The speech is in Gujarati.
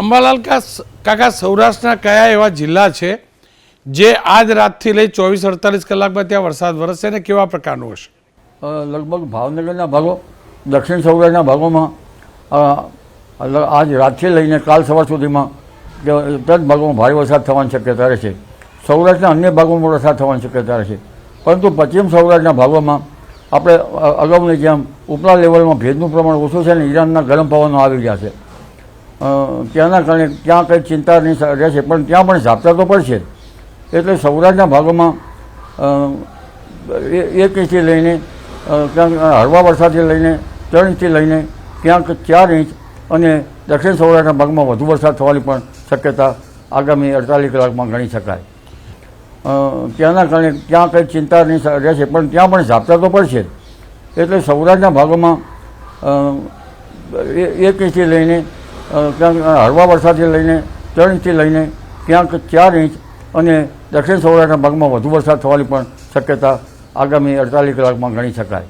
અંબાલાલ કાકા સૌરાષ્ટ્રના કયા એવા જિલ્લા છે જે આજ રાતથી લઈ 24-48 કલાકમાં ત્યાં વરસાદ વરસશે અને કેવા પ્રકારનો હશે? લગભગ ભાવનગરના ભાગો, દક્ષિણ સૌરાષ્ટ્રના ભાગોમાં આજ રાતથી લઈને કાલ સવાર સુધીમાં દરેક ભાગોમાં ભારે વરસાદ થવાની શક્યતા રહેશે. સૌરાષ્ટ્રના અન્ય ભાગોમાં વરસાદ થવાની શક્યતા રહેશે, પરંતુ પશ્ચિમ સૌરાષ્ટ્રના ભાગોમાં આપણે અગાઉની જેમ ઉપલા લેવલમાં ભેજનું પ્રમાણ ઓછું છે અને ઈરાનના ગરમ પવનો આવી ગયા છે. ત્યાંના કારણે ત્યાં કંઈ ચિંતા નહીં રહેશે, પણ ત્યાં પણ ઝાપટા તો પડશે. એટલે સૌરાષ્ટ્રના ભાગોમાં 1 ઇંચથી લઈને ક્યાંક હળવા વરસાદથી લઈને 3 ઇંચથી લઈને ક્યાંક 4 ઇંચ અને દક્ષિણ સૌરાષ્ટ્રના ભાગમાં વધુ વરસાદ થવાની પણ શક્યતા આગામી 48 કલાકમાં ગણી શકાય. ત્યાંના કારણે ત્યાં કંઈ ચિંતા નહીં રહેશે, પણ ત્યાં પણ ઝાપટા તો પડશે. એટલે સૌરાષ્ટ્રના ભાગોમાં 1 ઇંચથી લઈને ક્યાંક હળવા વરસાદથી લઈને 3 ઇંચથી લઈને ક્યાંક 4 ઇંચ અને દક્ષિણ સૌરાષ્ટ્રના ભાગમાં વધુ વરસાદ થવાની પણ શક્યતા આગામી 48 કલાકમાં ગણી શકાય.